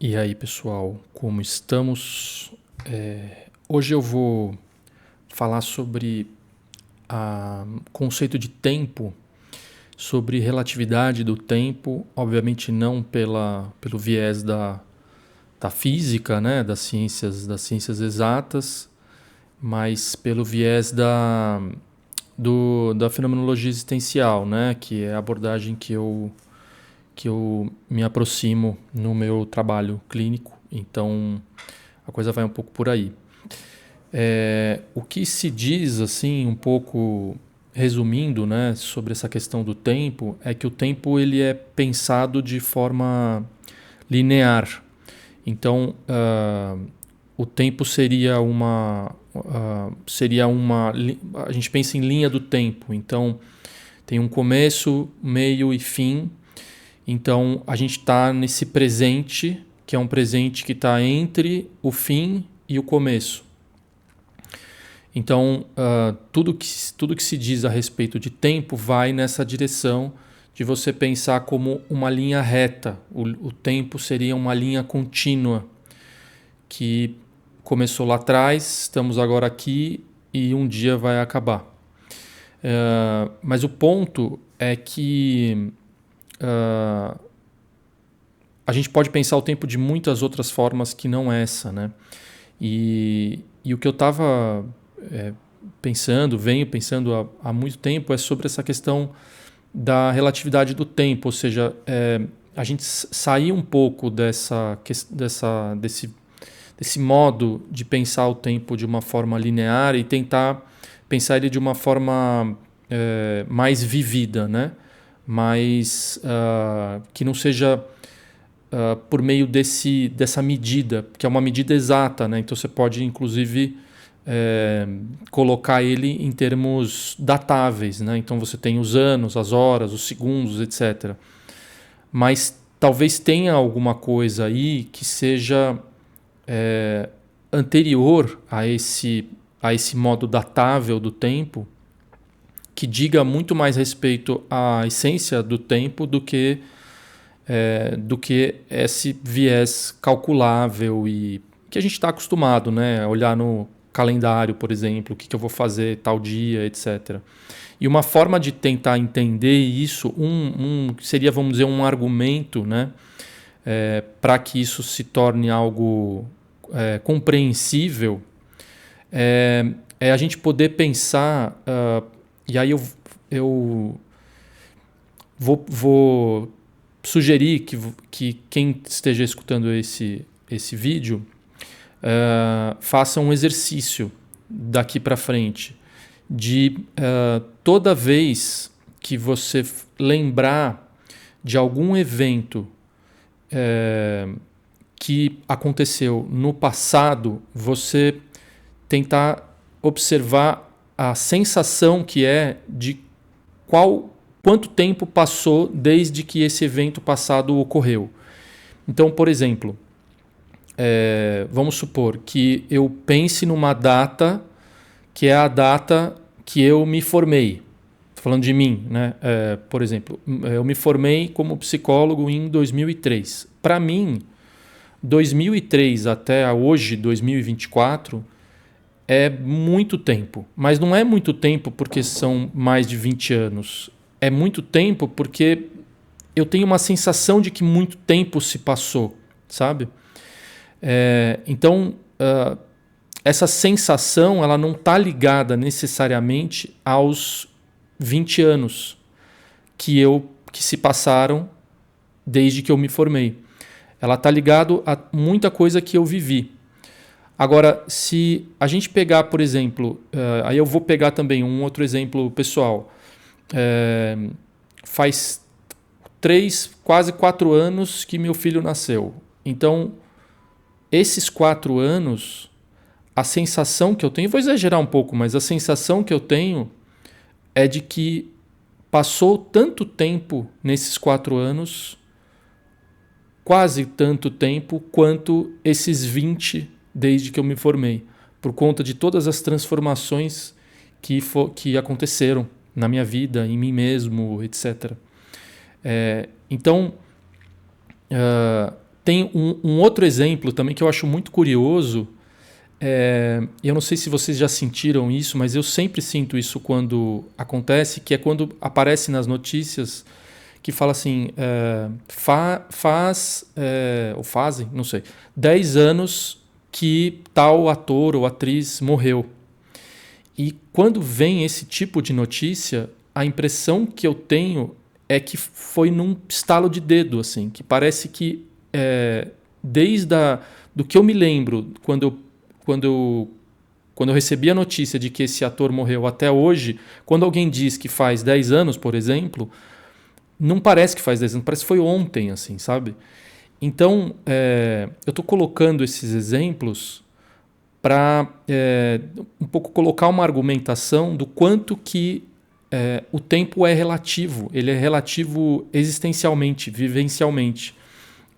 E aí, pessoal, como estamos? Hoje eu vou falar sobre o conceito de tempo, sobre relatividade do tempo, obviamente não pelo viés da física, né, das ciências exatas, mas pelo viés da fenomenologia existencial, né, que é a abordagem que eu me aproximo no meu trabalho clínico. Então, a coisa vai um pouco por aí. O que se diz, assim, um pouco resumindo, né, sobre essa questão do tempo, é que o tempo ele é pensado de forma linear. Então, o tempo seria a gente pensa em linha do tempo. Então, tem um começo, meio e fim. Então, a gente está nesse presente, que é um presente que está entre o fim e o começo. Então, tudo que se diz a respeito de tempo vai nessa direção de você pensar como uma linha reta. O tempo seria uma linha contínua que começou lá atrás, estamos agora aqui e um dia vai acabar. Mas o ponto é que a gente pode pensar o tempo de muitas outras formas que não essa, né? E o que eu estava venho pensando há muito tempo, é sobre essa questão da relatividade do tempo, ou seja, a gente sair um pouco desse modo de pensar o tempo de uma forma linear e tentar pensar ele de uma forma mais vivida, né? Mas que não seja por meio dessa medida, que é uma medida exata, né? Então você pode, inclusive, colocar ele em termos datáveis, né? Então você tem os anos, as horas, os segundos, etc. Mas talvez tenha alguma coisa aí que seja anterior a esse modo datável do tempo, que diga muito mais respeito à essência do tempo do que esse viés calculável e que a gente está acostumado, né? Olhar no calendário, por exemplo, o que eu vou fazer tal dia, etc. E uma forma de tentar entender isso, seria, vamos dizer, um argumento, né? Para que isso se torne algo compreensível, é a gente poder pensar, e aí eu vou sugerir que quem esteja escutando esse vídeo faça um exercício daqui para frente de toda vez que você lembrar de algum evento que aconteceu no passado, você tentar observar a sensação que é de quanto tempo passou desde que esse evento passado ocorreu. Então, por exemplo, vamos supor que eu pense numa data que é a data que eu me formei. Estou falando de mim, né? Por exemplo, eu me formei como psicólogo em 2003. Para mim, 2003 até hoje, 2024, é muito tempo. Mas não é muito tempo porque são mais de 20 anos. É muito tempo porque eu tenho uma sensação de que muito tempo se passou, sabe? Então, essa sensação ela não está ligada necessariamente aos 20 anos que se passaram desde que eu me formei. Ela está ligada a muita coisa que eu vivi. Agora, se a gente pegar, por exemplo, aí eu vou pegar também um outro exemplo pessoal. Faz 3, quase 4 anos que meu filho nasceu. Então, esses 4 anos, a sensação que eu tenho, vou exagerar um pouco, mas a sensação que eu tenho é de que passou tanto tempo nesses 4 anos, quase tanto tempo quanto esses 20 desde que eu me formei, por conta de todas as transformações que aconteceram na minha vida, em mim mesmo, etc. Então, Tem um outro exemplo também que eu acho muito curioso. Eu não sei se vocês já sentiram isso, mas eu sempre sinto isso quando acontece, que é quando aparece nas notícias que fala assim, ou fazem, não sei, 10 anos que tal ator ou atriz morreu. E quando vem esse tipo de notícia, a impressão que eu tenho é que foi num estalo de dedo, assim, que parece que do que eu me lembro quando eu recebi a notícia de que esse ator morreu até hoje, quando alguém diz que faz 10 anos, por exemplo, não parece que faz 10 anos, parece que foi ontem, assim, sabe? Então, eu estou colocando esses exemplos para um pouco colocar uma argumentação do quanto que o tempo é relativo. Ele é relativo existencialmente, vivencialmente.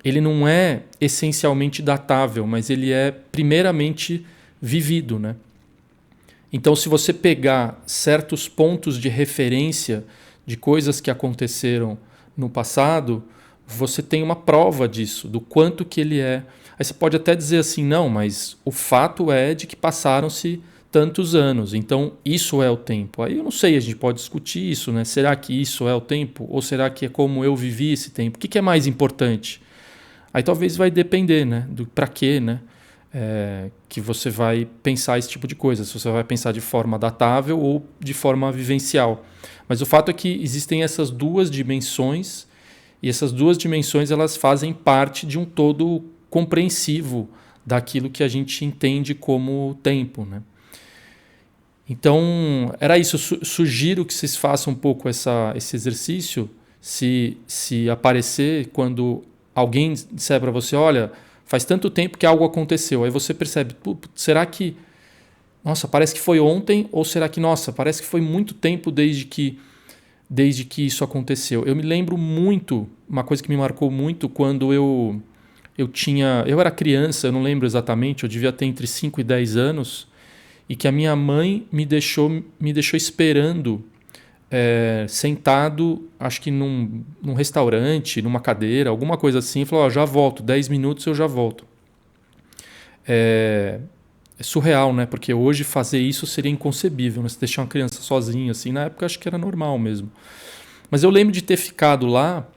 Ele não é essencialmente datável, mas ele é primeiramente vivido, né? Então, se você pegar certos pontos de referência de coisas que aconteceram no passado, você tem uma prova disso, do quanto que ele é. Aí você pode até dizer assim, não, mas o fato é de que passaram-se tantos anos, então isso é o tempo. Aí eu não sei, a gente pode discutir isso, né? Será que isso é o tempo? Ou será que é como eu vivi esse tempo? O que é mais importante? Aí talvez vai depender, né, do para quê, né, que você vai pensar esse tipo de coisa. Se você vai pensar de forma datável ou de forma vivencial. Mas o fato é que existem essas duas dimensões e essas duas dimensões elas fazem parte de um todo compreensivo daquilo que a gente entende como tempo, né? Então, era isso. Sugiro que vocês façam um pouco esse exercício. Se aparecer quando alguém disser para você, olha, faz tanto tempo que algo aconteceu. Aí você percebe, será que, nossa, parece que foi ontem? Ou será que, nossa, parece que foi muito tempo desde que isso aconteceu? Eu me lembro muito, uma coisa que me marcou muito, quando eu era criança, eu não lembro exatamente, eu devia ter entre 5 e 10 anos, e que a minha mãe me deixou esperando sentado, acho que num restaurante, numa cadeira, alguma coisa assim, e falou, já volto, 10 minutos eu já volto. É surreal, né? Porque hoje fazer isso seria inconcebível, né? Você deixar uma criança sozinha, assim, na época acho que era normal mesmo. Mas eu lembro de ter ficado lá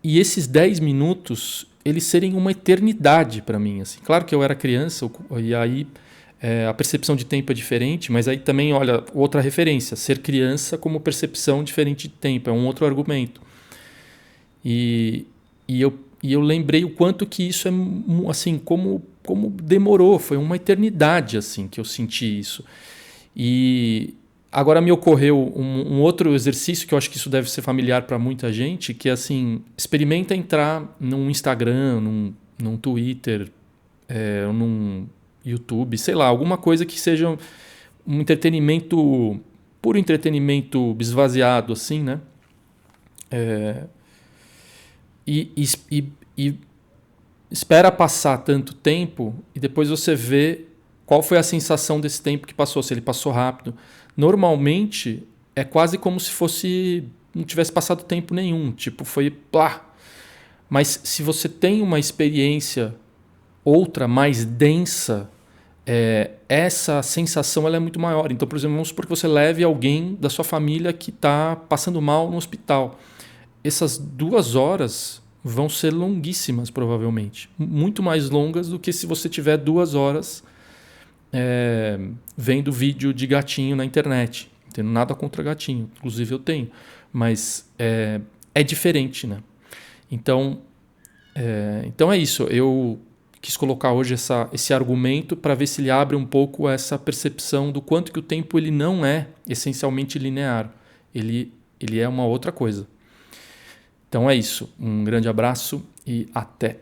e esses 10 minutos, eles serem uma eternidade para mim, assim. Claro que eu era criança e aí a percepção de tempo é diferente, mas aí também, olha, outra referência, ser criança como percepção diferente de tempo, é um outro argumento. E eu lembrei o quanto que isso é, assim, como demorou, foi uma eternidade, assim, que eu senti isso. E agora me ocorreu um outro exercício que eu acho que isso deve ser familiar para muita gente, que é assim, experimenta entrar num Instagram, num Twitter, num YouTube, sei lá, alguma coisa que seja um entretenimento, puro entretenimento esvaziado, assim, né? E espera passar tanto tempo e depois você vê qual foi a sensação desse tempo que passou, se ele passou rápido. Normalmente é quase como se não tivesse passado tempo nenhum, tipo, foi plá. Mas se você tem uma experiência outra, mais densa, essa sensação ela é muito maior. Então, por exemplo, vamos supor que você leve alguém da sua família que está passando mal no hospital. Essas 2 horas vão ser longuíssimas, provavelmente. Muito mais longas do que se você tiver 2 horas vendo vídeo de gatinho na internet. Não tenho nada contra gatinho, inclusive eu tenho. Mas é diferente, né? Então é isso. Eu quis colocar hoje esse argumento para ver se ele abre um pouco essa percepção do quanto que o tempo ele não é essencialmente linear. Ele é uma outra coisa. Então é isso. Um grande abraço e até!